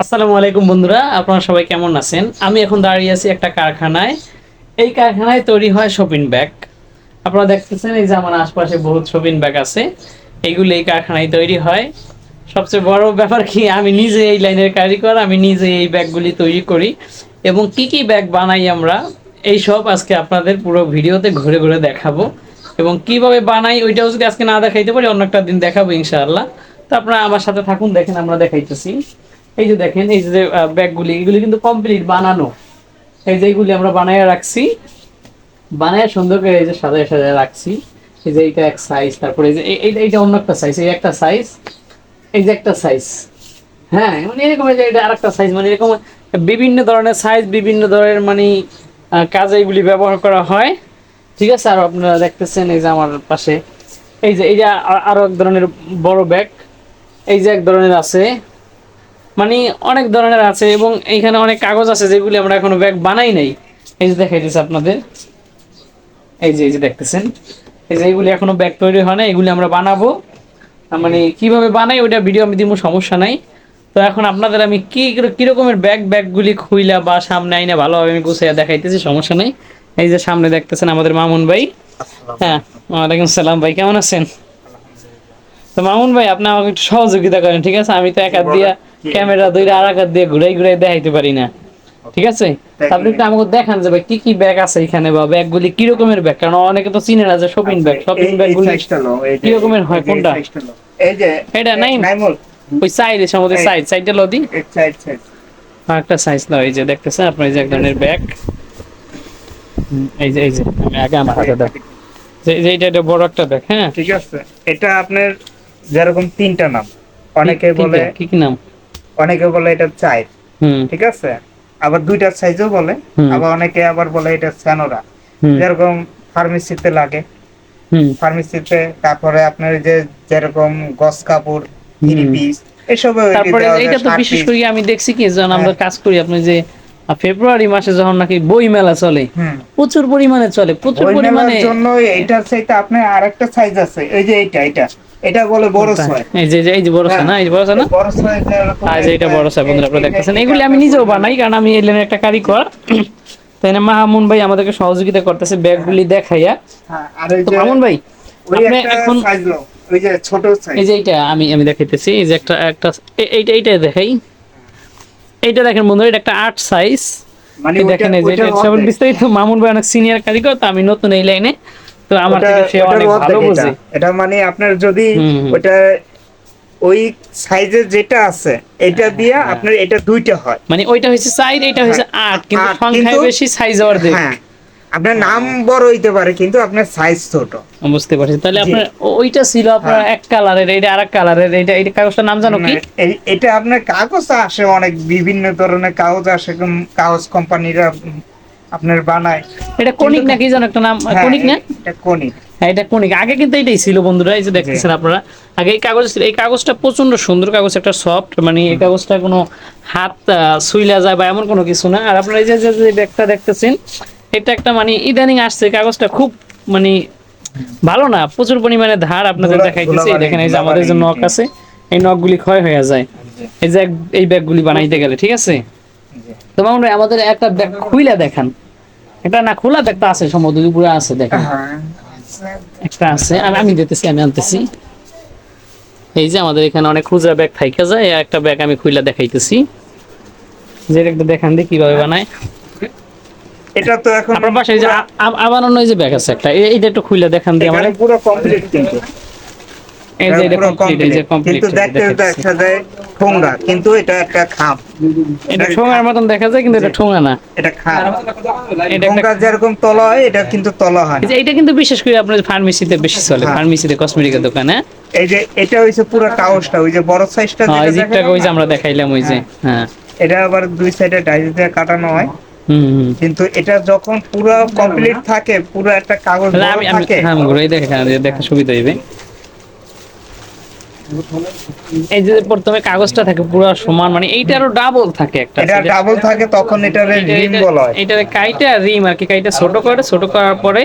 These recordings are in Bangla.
আসসালামু আলাইকুম বন্ধুরা, আপনারা সবাই কেমন আছেন? আমি এখন দাঁড়িয়ে আছি একটা কারখানায়। এই কারখানায় তৈরি হয় শপিং ব্যাগ। আপনারা দেখতেছেন এই যে আমার আশপাশে বহুত শপিং ব্যাগ আছে। এইগুলো এই কারখানায় তৈরি হয়। সবচেয়ে বড় ব্যাপার কি, আমি নিজে এই লাইনের কারিগর, আমি নিজে এই ব্যাগগুলি তৈরি করি। এবং কি কি ব্যাগ বানাই আমরা, এই সব আজকে আপনাদের পুরো ভিডিওতে ঘুরে ঘুরে দেখাবো। এবং কিভাবে বানাই ওইটাও যদি আজকে না দেখাইতে পারি, অন্য একটা দিন দেখাবো ইনশাআল্লাহ। তো আপনারা আমার সাথে থাকুন, দেখেন আমরা দেখাইতেছি। এই যে দেখেন, এই যে ব্যাগগুলি, এগুলি কিন্তু কমপ্লিট বানানো। এই যে এইগুলি আমরা বানায় রাখছি, বানায় সুন্দর করে এই যে সাজায় সাজায় রাখছি। এই যে এইটা এক সাইজ, তারপরে এই যে এইটা অন্য একটা সাইজ, এই একটা সাইজ, এই যে একটা সাইজ। হ্যাঁ, মানে এরকম, এই যে এটা আরেকটা সাইজ, মানে এরকম বিভিন্ন ধরনের সাইজ, বিভিন্ন ধরনের মানে কাজে এগুলি ব্যবহার করা হয়। ঠিক আছে। আর আপনারা দেখতেছেন এই যে আমার পাশে এই যে এইটা আরো এক ধরনের বড় ব্যাগ, এই যে এক ধরনের আছে, মানে অনেক ধরনের আছে। এবং এইখানে অনেক কাগজ আছে যেগুলি আমরা এখনো ব্যাগ বানাই নাই। এই যে দেখাই দিচ্ছি আপনাদের, এই যে দেখতেছেন, এই যে এইগুলি এখনো ব্যাগ তৈরি হয় না, এগুলি আমরা বানাবো। মানে কিভাবে বানাই ওইটা ভিডিও আমি দিব, সমস্যা নাই। তো এখন আপনাদের আমি কি রকমের ব্যাগগুলি খুইলা বা সামনে আইনা ভালোভাবে আমি গুছিয়ে দেখাইতেছি, সমস্যা নাই। এই যে সামনে দেখতেছেন আমাদের মামুন ভাই। হ্যাঁ, ওয়ালাইকুম সালাম ভাই, কেমন আছেন? তো মামুন ভাই, আপনি আমাকে একটু সহযোগিতা করেন, ঠিক আছে? আমি তো এক হাত দিয়া ক্যামেরা ধরে আর এক হাত দিয়ে ঘুরাই ঘুরাই দেখাইতে পারি না, ঠিক আছে? আপনি একটু আমাকে দেখান যে ভাই কি কি ব্যাগ আছে এখানে, বা ব্যাগগুলি কি রকমের ব্যাগ, কারণ অনেকে তো চিনে না যে শপিং ব্যাগগুলি কি রকমের হয়, কোনটা। এই যে এটা নাই, নাইমুল ওই সাইড এর সম্বন্ধে সাইডটা লদি, সাইড সাইড একটা সাইজ নাও। এই যে দেখতেছেন আপনার, এই যে এক ধরনের ব্যাগ। এই যে আমি আগে আমার হাতে দেখ, যে এটা বড় একটা ব্যাগ। হ্যাঁ, ঠিক আছে। এটা আপনার যেরকম তিনটা নাম, অনেকে বলে, কি কি নাম? অনেকে বলে এটা চাই, হুম ঠিক আছে। আবার দুইটার সাইজও বলে, হুম আবার অনেকে আবার বলে এটা স্যানোরা। হুম যেরকম ফার্মেসিতে লাগে, হুম ফার্মেসিতে, তারপরে আপনার যে যেরকম গস কাপড়, থ্রি হুম পিস, এসবে তারপরে দেওয়া যায়, এইটা তো শার্ট বিশেষ পিস। করে আমি দেখছি কি, যখন আমরা হ্যাঁ, কাজ করি, আপনি যে ফেব্রুয়ারি মাসে যখন নাকি বই মেলা চলে, হুম। প্রচুর পরিমাণে চলে, প্রচুর বই মেলার পরিমাণে। জন্য এইটার চাইতে আপনার আরেকটা সাইজ আছে, এই যে এটা এটা বলে বড় ছয়। এই যে বড় হ্যাঁ, না, এই যে বড় এটা না। বড় ছয়, যেরকম আর যে এটা বড় সাইজ, বন্ধুরা আপনারা এটা দেখতেছেন, এটা এগুলি আমি আপনার নিজেও বই বানাই, মেলায়। কারণ আমি এই লাইনের একটা কারিগর। তাই না, মাহমুন ভাই আমাদেরকে সহযোগিতা করতেছে হ্যাঁ, ব্যাগগুলি দেখাইয়া। হ্যাঁ, আর ওই তো যে মামুন ভাই, ওই আপনি একটা এখন সাইজ লো, ওই যে ছোট এই সাইজ। যে এইটা আমি দেখাইতেছি, এই যে একটা একটা এইটা দেখাই। এইটা দেখেন বন্ধুরা, এটা একটা 8 সাইজ। মানে এই ওইটা দেখেন, এই যে ওইটার এটা সব অর্ধেক। বিস্তারিত মামুন ভাই অনেক সিনিয়র কারিগর, তো আমি নতুন এই লাইনে, তো আমার ওটা থেকে সে ওটার অনেক ভালো অর্ধেক এটা। বোঝে। এটা মানে আপনার যদি হুম ওটা ওই সাইজের যেটা আছে, এটা দিয়ে হ্যাঁ, আপনার এটা দুইটা হয়। মানে ওইটা হয়েছে 4, এটা হ্যাঁ, হয়েছে 8, কিন্তু আট কিন্তু, সংখ্যায় বেশি, সাইজ অর্ধেক। হ্যাঁ, আপনার নাম হ্যাঁ, বড় হইতে পারে কিন্তু আপনার সাইজ ছোট। বুঝতে পারছি। তাহলে জি, আপনার ওইটা ছিল আপনার হ্যাঁ। এক কালারের, এইটা আরেক কালারের, এইটা কাগজটার নাম জানো না, কি? এটা আপনার কাগজ আসে, অনেক বিভিন্ন ধরনের কাগজ আসে, কাগজ কোম্পানিরা আপনার বানায়। এটা কিন্তু কনিক নাকি জানো একটা নাম, হ্যাঁ, কনিক না? এটা কোনি। হ্যাঁ, এটা কনিক। আগে কিন্তু এটাই ছিল বন্ধুরা, এই যে জি, দেখতেছেন আপনারা। আগে এই কাগজ ছিল, এই কাগজটা প্রচন্ড সুন্দর কাগজ, একটা সফট, মানে এই হুম, কাগজটা কোনো হাত সুইলা যায় বা এমন কোনো কিছু না। আর আপনারা এই যে যে যে ব্যাগটা দেখতেছেন, এটা একটা মানে ইদানিং আসছে কাগজটা, খুব মানে ভালো না, প্রচুর পরিমাণে ধার। আপনাদের দেখাইতেছি, এই ধুলাবালি দেখেন, এই যে আমাদের ধুলাবালি যে নখ ইটে। আছে, এই নখগুলি ক্ষয় হয়ে যায় জি, এই যে এই ব্যাগগুলি বানাইতে গেলে, ঠিক আছে? জি। তো মামুন ভাই, আমাদের একটা ব্যাগ খুইলা দেখান। এটা না, খোলা ব্যাগটা আছে সম্ভবত, উপরে আছে, দেখেন হ্যাঁ, একটা আছে। আমি দিতেছি, আমি আনতেছি। এই যে আমাদের এখানে অনেক খুচরা ব্যাগ থাইকা যায়, একটা ব্যাগ আমি খুইলা দেখাইতেছি, যে একটা দেখান দিয়ে কিভাবে বানায়। এটা তো এখন আপনার পাশে এই যে পুরা, আবার অন্য এই যে ব্যাগ আছে একটা, এইটা একটু খুইলা দেখান দিয়ে আমার। এখানে পুরো কমপ্লিট কিন্তু, এই যে এটা পুরো কমপ্লিট, এই কমপ্লিট যে কমপ্লিট, কিন্তু দেখতে দেখাইতেছি। দেখা যায় ঠোঙ্গা, কিন্তু এটা একটা খাম। এটা এটা ঠোঙার মতন দেখা যায়, কিন্তু জি, এটা ঠোঙা না। এটা খাম। এটা একটা, ঠোঙ্গা যেরকম তলা হয়, এটা কিন্তু তলা হয় এই না। যে এটা কিন্তু বিশেষ করে আপনার ফার্মেসিতে বেশি চলে, হ্যাঁ, ফার্মেসিতে, কসমেটিকের দোকানে। এই যে এটা হইছে পুরো কাগজটা, ওই যে বড় সাইজটা হ্যাঁ, যেটা এই জিপটাকে দেখালাম ওই যে না। আমরা দেখাইলাম, ওই যে। হ্যাঁ, হ্যাঁ, এটা আবার দুই সাইডে ডাইস দিয়ে কাটানো হয়। হুম হুম। কিন্তু এটা যখন পুরো কমপ্লিট থাকে, পুরো একটা কাগজ তাহলে বড় আমি আমি থাকে। হ্যাঁ, ঘুরে দেখা, দেখা হ্যাঁ, সুবিধা হইবে। এই যে প্রথমে কাগজটা থাকে পুরো সমান, মানে এইটারও ডাবল থাকে একটা, এটা ডাবল থাকে, তখন এটার এইটা রিম এইটা বলা হয়। এইটার কাইটা রিম আর কি, কাইটা ছোট করে, ছোট করার পরে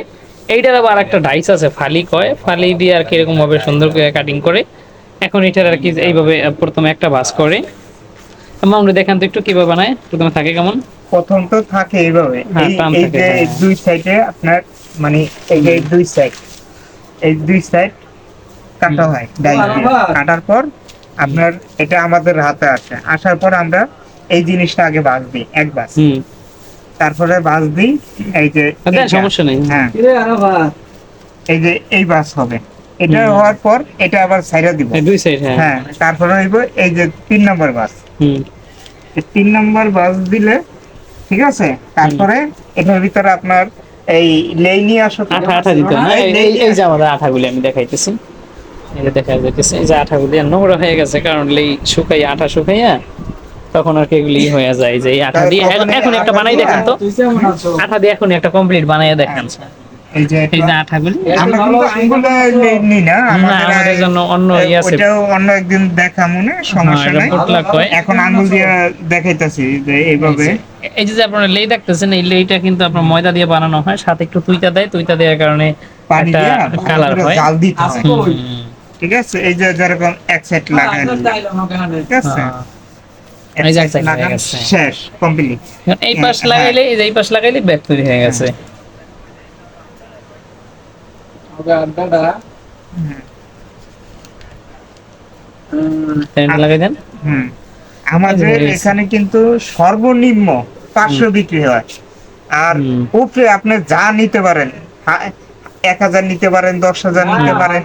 এইটার আবার একটা ডাইস আছে, ফালি কয়, ফালি দিয়ে আর কি এরকম ভাবে সুন্দর করে কাটিং করে। এখন এটার আর কি এইভাবে প্রথমে একটা ভাঁজ করে, মামুনি দেখান তো একটু কিভাবে বানায়, প্রথমে থাকে কেমন? প্রথম তো থাকে এইভাবে, হ্যাঁ, এই টান এই থাকে, যে হ্যাঁ। দুই সাইডে আপনার মানে এই যে এই দুই সাইড কাটা হয় ডাইস দিয়ে। কাটার পর আপনার এটা আমাদের হাতে আসে, আসার পর আমরা এই জিনিসটা আগে বাজ দিই, এক বাজ, হুম, তারপরে বাজ দিই এই যে দেন, এইটা। সমস্যা নেই। হ্যাঁ, এই যে এই বাজ হবে, এটা হওয়ার পর এটা আবার সাইডে দিব। এই দুই সাইড, হ্যাঁ। হ্যাঁ, তারপরে হইব এই যে 3 নম্বর বাজ। হুম, এই 3 নম্বর বাজ দিলে ঠিক আছে, তারপরে এটার ভিতরে আপনার এই লেই নিয়ে আসো তো। আঠা আঠা দিতে হয় না? এই এই লেই এই যে আমাদের আঠাগুলি আমি দেখাইতেছি, এই যে দেখা যাইতেছে এই যে আঠাগুলি আর নোংরা হয়ে গেছে, কারণ এই শুকাইয়া আঠা শুকাইয়া তখন আর কি এগুলি হয়ে যায়, যে এই আঠা দিয়ে তখন এই এখন একটা আঠা বানাই দিয়ে- দেখান তো, আঠা দিয়ে এখন একটা কমপ্লিট বানাইয়া দেখান। এই যে এই যে আঠাগুলি, আমরা কিন্তু আঙ্গুলে লেই নিই না, না, আমাদের জন্য অন্য ইয়ে আছে। ওইটাও অন্য একদিন দেখা মনে সমস্যা এটা নাই। পোটলা কয়। এখন আঙ্গুল দিয়ে দেখাইতাছি যে এইভাবে। এই যে আপনারা লেই দেখতেছেন, এই লেইটা কিন্তু আপনার ময়দা দিয়ে বানানো হয়, সাথে একটু তুইতা দেয়, তুইতা দেওয়ার কারণে পানি একটা দিয়ে কালার ভালো করে হয়। জাল দিতে হয়। হুম, ঠিক আছে, এই যে যেরকম এক সাইড লাগাই ঠিক আছে, হ্যাঁ। এই যে এক side হয়ে গেছে। শেষ কমপ্লিট। এই পাশ লাগাইলে, এই যে এই পাশ লাগাইলে ব্যাগ তৈরি হয়ে গেছে। Stand লাগাই দেন। আমাদের এই যে এখানে কিন্তু সর্বনিম্ন 500 বিক্রি হয়, আর হুম। উপরে আপনি যা নিতে পারেন, 1000 নিতে পারেন, 10,000 নিতে পারেন,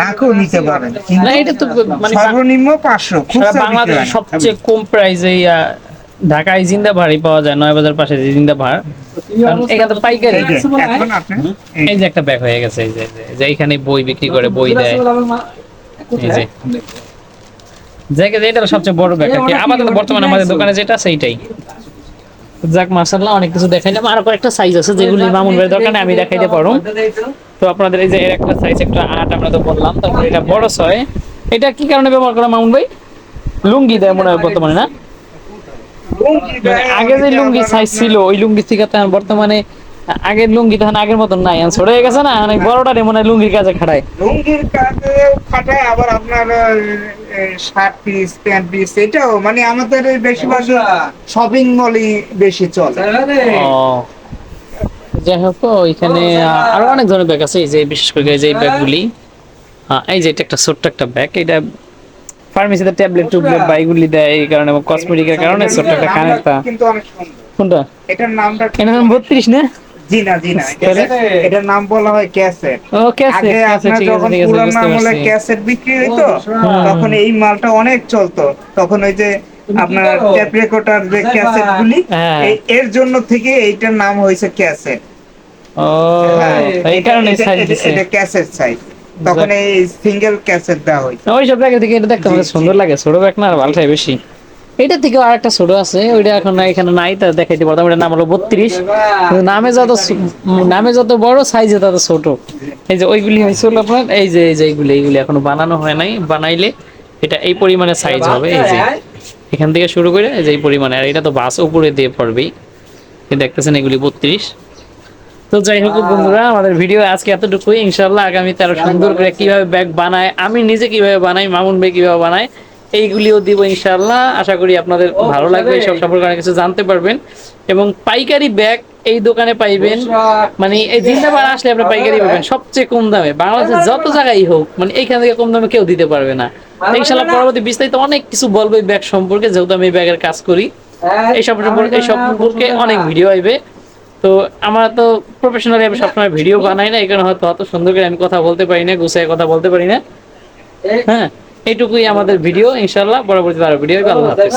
লাখও নিতে পারেন, না, কিন্তু এটা তো মানে সর্বনিম্ন 500 সারা খুচরা বিক্রি বাংলাদেশের হয় না। সবচেয়ে কম প্রাইসে ঢাকায় জিন্দা ভাড়ি পাওয়া যায়, 9 বাজার পাশে যে জিন্দা ভাড়, কারণ এখানে তো পাইকারি। এই যে এখন আপনি এই যে একটা ব্যাগ হয়ে গেছে, এই যে যে এখানে বই বিক্রি করে, বই দেয়, এই যে জায়গা, এটা হলো সবচেয়ে বড় ব্যাগ আর কি আপাতত বর্তমানে আমাদের দোকানে যেটা আছে এইটাই। যাক, মাশাআল্লাহ, অনেক কিছু দেখাইলাম, আরো কয়েকটা সাইজ আছে যেগুলি মামুন ভাইয়ের দোকানে আমি দেখাইতে পারবো। তো আপনাদের এই যে এর একটা সাইজ, একটা 8 আমরা তো বললাম, তারপর এটা বড় 6। এটা কি কারণে ব্যবহার করা মামুন ভাই? লুঙ্গি দেয় মনে হয় বর্তমানে, না? মানে আগে যে লুঙ্গি সাইজ ছিল ওই লুঙ্গি থেকে তো এখন বর্তমানে আগের লুঙ্গি তখন আগের মতন নাই, এখন ছোট হয়ে গেছে না, অনেক বড়টারে মনে হয় লুঙ্গির কাজে খাটায়। লুঙ্গির কাজে খাটায়, আবার আপনার শার্ট পিস, প্যান্ট পিস, এটাও মানে আমাদের এই বেশিরভাগ শপিং মলই বেশি চলে। ও, যাই হোক, এখানে আরো অনেক ধরনের ব্যাগ আছে, এই যে বিশেষ করে এই যে ব্যাগগুলি, এই যে এটা একটা ছোট্ট একটা ব্যাগ, এটা ফার্মেসিতে ট্যাবলেট টুবলেট বা এগুলি দেয়, এই কারণে কসমেটিকের কারণে ছোট্ট একটা কানের তা। কিন্তু অনেক সুন্দর। কোনটা? এটার নামটা এটার নাম 32 না? জি না, জি না, এটার নাম বলা হয় ক্যাসেট। ও, ক্যাসেট, আগে ক্যাসেট, আপনার ঠিক আছে, যখন ঠিক আছে, পুরান বুঝতে আমলে পারছি। ক্যাসেট বিক্রি হইতো, তখন এই মালটা অনেক চলতো। তখন ওই যে আপনার ট্যাপ রেকর্ডার যে ক্যাসেট গুলি, হ্যাঁ। এর জন্য থেকে এইটার নাম হয়েছে ক্যাসেট। ও, এই কারণে সাইজ দিছে। এটা ক্যাসেট সাইজ, তখন এই সিঙ্গেল ক্যাসেট দেওয়া হইতো। ওই সব ব্যাগের থেকে এটা দেখতে আমাকে সুন্দর লাগে, ছোট ব্যাগ না, আর ভালোটাই বেশি। এটা থেকে আরেকটা ছোট আছে, ওইটা এখন এখানে নাই, তা দেখাইতে পারতাম। এটার নাম হলো 32, কিন্তু নামে যত বড়, সাইজে তত ছোট। এই যে ওইগুলি হয়েছিল আপনার, এই যে এইগুলি এখনো বানানো হয় নাই, বানাইলে এটা এই পরিমাণে সাইজ হবে, এই যে এখান থেকে শুরু করে এই যে এই পরিমাণে, আর এটা তো বাস উপরে দিয়ে পড়বেই, দেখতেছেন এগুলি 32। তো যাই হোক বন্ধুরা, আমাদের ভিডিও আজকে এতটুকুই। ইনশাআল্লাহ আগামীতে আরো সুন্দর করে কিভাবে ব্যাগ বানায়, আমি নিজে কিভাবে বানাই, মামুন ভাই কিভাবে বানায়, এইগুলিও দিব ইনশাআল্লাহ। আশা করি আপনাদের ভালো লাগবে, এইসব সম্পর্কে অনেক কিছু জানতে পারবেন। এবং পাইকারি ব্যাগ এই দোকানে পাইবেন, মানে এই জিন্দাবাদ আসলে আপনি পাইকারি পাবেন সবচেয়ে কম দামে, বাংলাদেশের যত জায়গায় হোক, মানে এইখান থেকে কম দামে কেউ দিতে পারবে না। ইনশাআল্লাহ পরবর্তী বিস্তারিত অনেক কিছু বলবো এই ব্যাগ সম্পর্কে, যেহেতু আমি ব্যাগের কাজ করি, এই সম্পর্কে অনেক ভিডিও আসবে। তো আমরা তো প্রফেশনালি আমি সবসময় ভিডিও বানাই না, এই কারণে হয়তো অত সুন্দর করে আমি কথা বলতে পারি না, গুছিয়ে কথা বলতে পারি না। হ্যাঁ, এইটুকুই আমাদের ভিডিও। ইনশাআল্লাহ পরবর্তীতে আরো ভিডিও হবে। আল্লাহ হাফেজ।